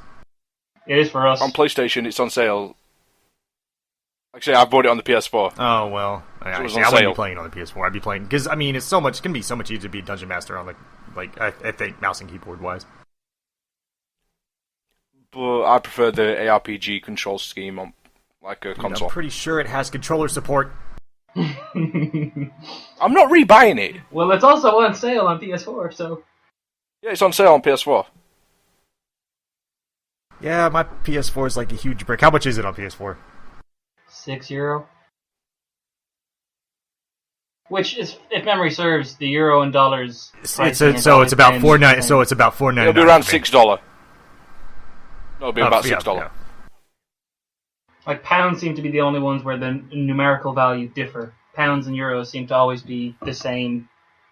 It is for us. On PlayStation, it's on sale. Actually, I bought it on the PS4. Oh, well. I wouldn't be playing on the PS4. I'd be playing... Because, I mean, it's going to be so much easier to be a Dungeon Master on, I think, mouse and keyboard-wise. But I prefer the ARPG control scheme on, like, a console. I'm pretty sure it has controller support. I'm not rebuying it. Well, it's also on sale on PS4, so... Yeah, it's on sale on PS4. Yeah, my PS4 is like a huge brick. How much is it on PS4? €6. Which is, if memory serves, the euro and dollars. It's about $4.9. So it's about $4.99. It'll be around $6. It'll be about $6. Yeah. Like pounds seem to be the only ones where the numerical value differ. Pounds and euros seem to always be the same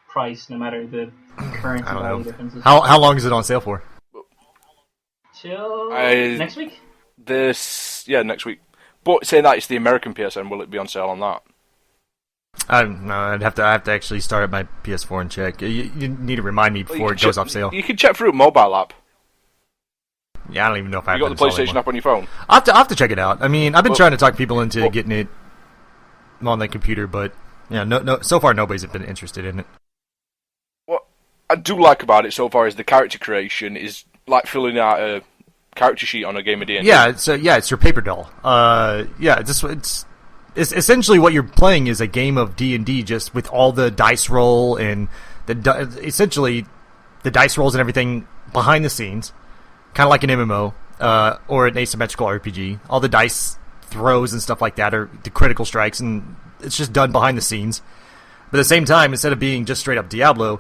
price, no matter the currency value differences. How long is it on sale for? Till next week. Next week. But saying that, it's the American PSN. Will it be on sale on that? No, I have to actually start up my PS4 and check. You need to remind me before it goes off sale. You can check through a mobile app. Yeah, I don't even know if I have got the PlayStation app on your phone. I'll have to check it out. I mean, I've been trying to talk people into getting it on the computer, but yeah, no. So far, nobody's been interested in it. What I do like about it so far is the character creation is like filling out a character sheet on a game of D&D. Yeah, it's your paper doll. It's essentially what you're playing is a game of D&D, just with all the dice roll and essentially the dice rolls and everything behind the scenes, kind of like an MMO or an asymmetrical RPG. All the dice throws and stuff like that are the critical strikes, and it's just done behind the scenes. But at the same time, instead of being just straight up Diablo,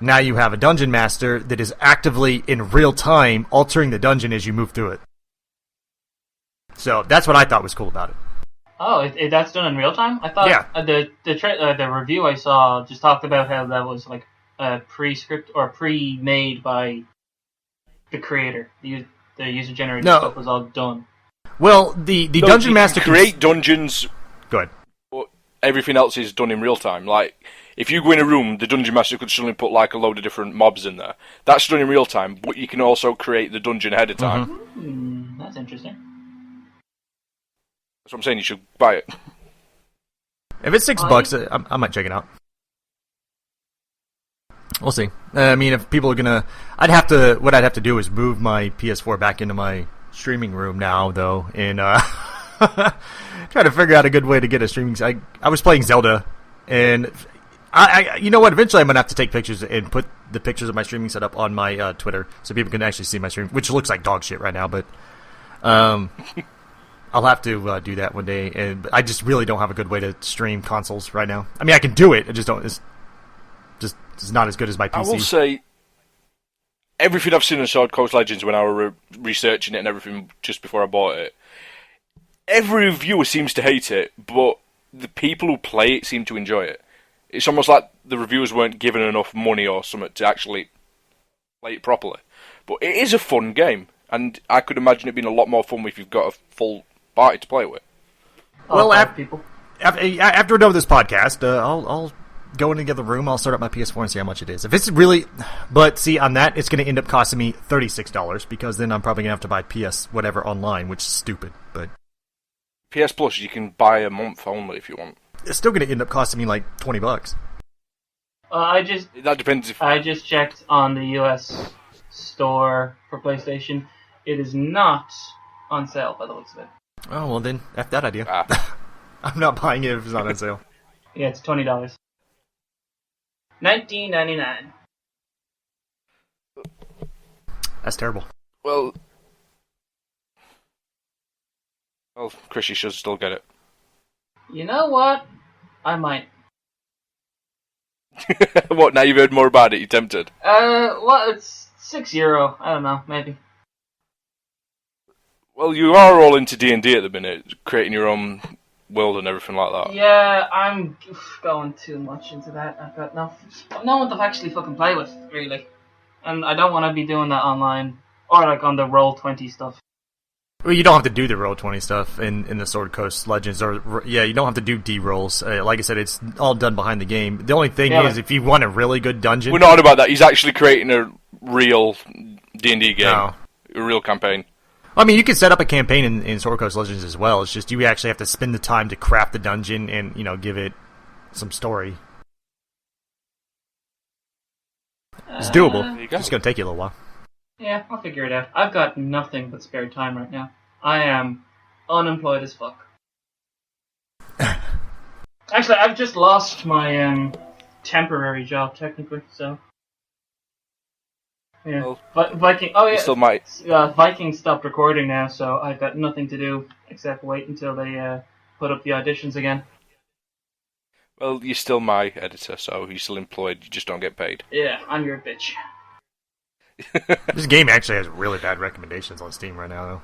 now you have a dungeon master that is actively in real time altering the dungeon as you move through it. So that's what I thought was cool about it. Oh, that's done in real time? I thought the review I saw just talked about how that was like pre-script or pre-made by the creator. The user-generated stuff was all done. Well, the dungeon master create dungeons. Go ahead. But everything else is done in real time. Like, if you go in a room, the dungeon master could suddenly put like a load of different mobs in there. That's done in real time, but you can also create the dungeon ahead of time. That's interesting. That's what I'm saying. You should buy it. If it's $6, I might check it out. We'll see. I mean, if people are gonna, what I'd have to do is move my PS4 back into my streaming room now, though, and try to figure out a good way to get a streaming. I was playing Zelda, and I you know what? Eventually, I'm gonna have to take pictures and put the pictures of my streaming setup on my Twitter, so people can actually see my stream, which looks like dog shit right now, but I'll have to do that one day, and I just really don't have a good way to stream consoles right now. I mean, I can do it. I just don't. It's not as good as my PC. I will say, everything I've seen in Sword Coast Legends when I was researching it and everything just before I bought it, every reviewer seems to hate it, but the people who play it seem to enjoy it. It's almost like the reviewers weren't given enough money or something to actually play it properly. But it is a fun game, and I could imagine it being a lot more fun if you've got a full party to play with. Well, after we're done with this podcast, I'll go into the other room. I'll start up my PS4 and see how much it is. If it's really, but see, on that, it's going to end up costing me $36 because then I'm probably going to have to buy PS whatever online, which is stupid. But PS Plus, you can buy a month only if you want. It's still going to end up costing me like $20. That depends. I just checked on the US store for PlayStation. It is not on sale by the looks of it. Oh well, then F that idea. I'm not buying it if it's not on sale. Yeah, it's $20. $19.99. That's terrible. Well, Chris, you should still get it. You know what? I might. What, now you've heard more about it, you're tempted? Well, it's €6. I don't know, maybe. Well, you are all into D&D at the minute, creating your own world and everything like that. Yeah, I'm going too much into that. I've got no one to actually fucking play with, really. And I don't want to be doing that online, or like on the Roll20 stuff. Well, you don't have to do the Roll20 stuff in the Sword Coast Legends, or you don't have to do D-rolls. Like I said, it's all done behind the game. The only thing is, if you want a really good dungeon... We're not on about that. He's actually creating a real D&D game. No. A real campaign. I mean, you can set up a campaign in Sword Coast Legends as well. It's just you actually have to spend the time to craft the dungeon and, give it some story. It's doable. It's just going to take you a little while. Yeah, I'll figure it out. I've got nothing but spare time right now. I am unemployed as fuck. Actually, I've just lost my temporary job, technically, so... Yeah, well, but Viking. Oh yeah, still might. Viking stopped recording now, so I've got nothing to do except wait until they put up the auditions again. Well, you're still my editor, so you're still employed. You just don't get paid. Yeah, I'm your bitch. This game actually has really bad recommendations on Steam right now, though.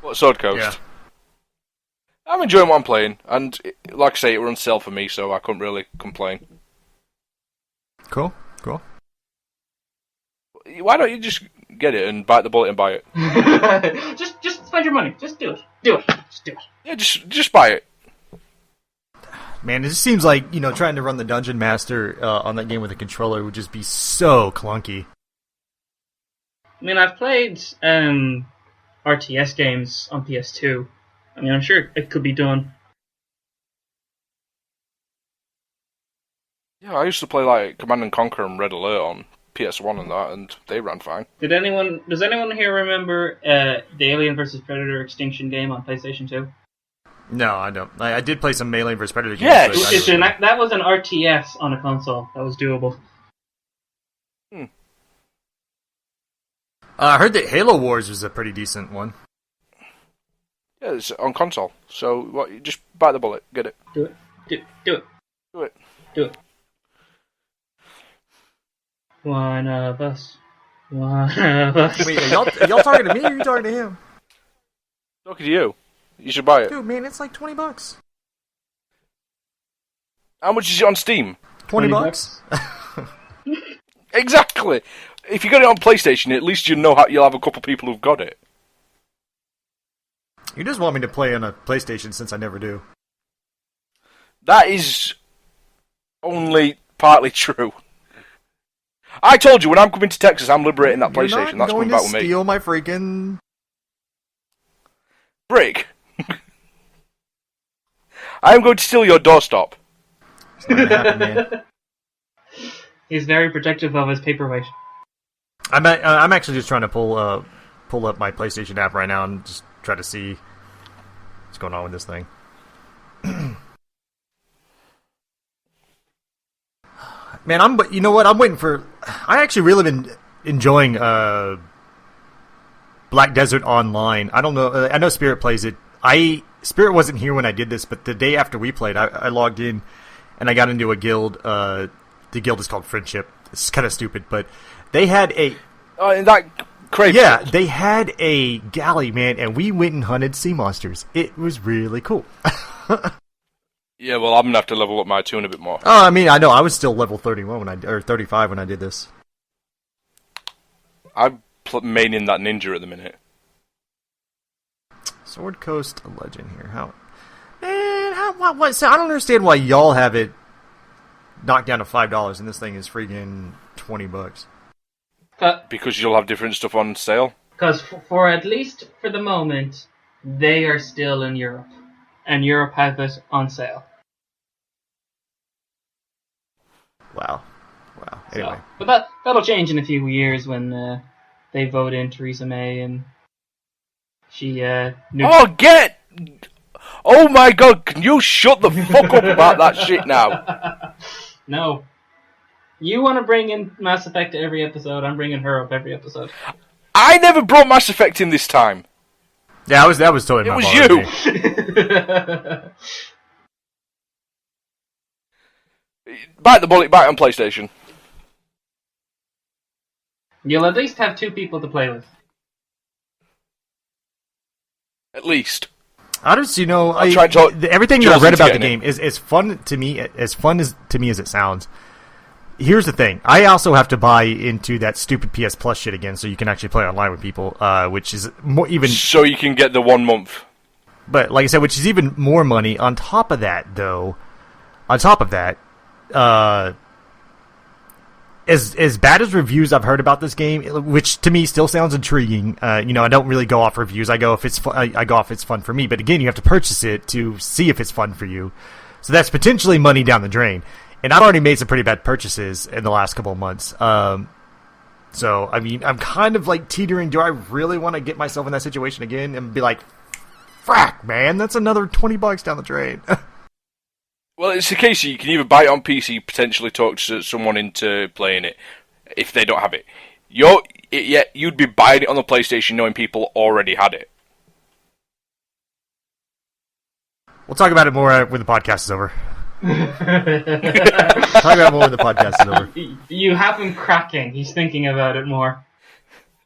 What, Sword Coast? Yeah. I'm enjoying what I'm playing, and like I say, it were on sale for me, so I couldn't really complain. Cool. Why don't you just get it and bite the bullet and buy it? just spend your money. Just do it. Just do it. Yeah, just buy it. Man, it just seems like, trying to run the Dungeon Master on that game with a controller would just be so clunky. I mean, I've played RTS games on PS2. I mean, I'm sure it could be done. Yeah, I used to play like Command and Conquer and Red Alert on PS1 and that, and they ran fine. Does anyone here remember the Alien vs Predator Extinction game on PlayStation 2? No, I don't. I did play some Alien vs Predator games. Yeah, that was an RTS on a console. That was doable. I heard that Halo Wars was a pretty decent one. Yeah, it's on console. So what? You just bite the bullet, get it. Do it. Do it. Do it. Do it. One of us. One of us. Wait, are y'all talking to me or are you talking to him? Talking to you. You should buy it. Dude, man, it's like $20. How much is it on Steam? $20? Exactly. If you got it on PlayStation, at least you'll have a couple people who've got it. You just want me to play on a PlayStation since I never do. That is only partly true. I told you when I'm coming to Texas, I'm liberating that PlayStation. That's coming back with me. Steal my freaking brick. I am going to steal your doorstop. It's not gonna happen, man. He's very protective of his paperweight. I'm actually just trying to pull up my PlayStation app right now and just try to see what's going on with this thing. Man, you know what? I'm waiting for. I actually really been enjoying Black Desert Online. I don't know. I know Spirit plays it. Spirit wasn't here when I did this, but the day after we played, I logged in and I got into a guild. The guild is called Friendship. It's kind of stupid, but they had a. Oh, and that crazy. Yeah, they had a galley, man, and we went and hunted sea monsters. It was really cool. Yeah, well, I'm gonna have to level up my tune a bit more. Oh, I mean, I know I was still level 31 or 35 when I did this. I'm maining that ninja at the minute. Sword Coast Legend here. What? So I don't understand why y'all have it knocked down to $5 and this thing is freaking $20. Because you'll have different stuff on sale. Because for at least for the moment, they are still in Europe, and Europe has it on sale. Wow. Anyway, so, but that'll change in a few years when they vote in Theresa May and she. Oh my God! Can you shut the fuck up about that shit now? No. You want to bring in Mass Effect to every episode, I'm bringing her up every episode. I never brought Mass Effect in this time. Yeah, that was totally my fault. It was you! Bite the bullet, bite on PlayStation. You'll at least have two people to play with. At least. I just, everything that I read about the game is as fun to me as it sounds. Here's the thing. I also have to buy into that stupid PS Plus shit again so you can actually play online with people, which is more even... So you can get the 1 month. But, like I said, which is even more money. On top of that, as bad as reviews I've heard about this game, which to me still sounds intriguing, I don't really go off reviews. I go if it's fun for me. But again, you have to purchase it to see if it's fun for you. So that's potentially money down the drain. And I've already made some pretty bad purchases in the last couple of months. So, I mean, I'm kind of like teetering. Do I really want to get myself in that situation again and be like, frack, man, that's another $20 down the drain? Well, it's the case you can either buy it on PC, potentially talk to someone into playing it, if they don't have it. You'd be buying it on the PlayStation knowing people already had it. We'll talk about it more when the podcast is over. Talk about more when the podcast is over. You have him cracking. He's thinking about it more.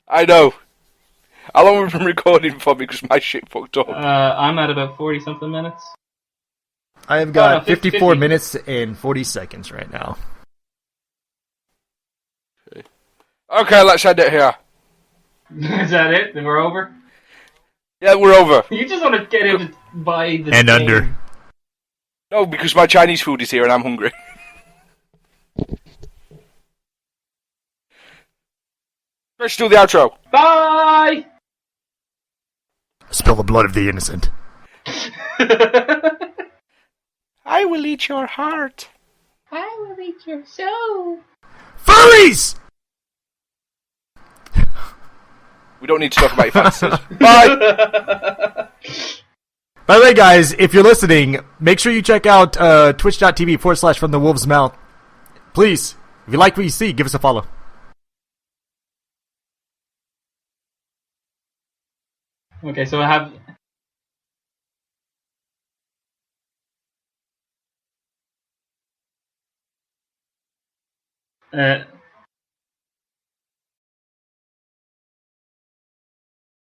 I know. How long have we been recording for? Because my shit fucked up. I'm at about 40-something minutes. I have got 54 minutes and 40 seconds right now. Okay, let's end it here. Is that it? Then we're over? Yeah, we're over. You just want to get him to buy the And game. under. No, because my Chinese food is here and I'm hungry. Let's do the outro. Bye! Spill the blood of the innocent. I will eat your heart. I will eat your soul. Furries! We don't need to talk about your fantasies. Bye! By the way, guys, if you're listening, make sure you check out twitch.tv/From the Wolf's Mouth. Please, if you like what you see, give us a follow. Okay, so I have...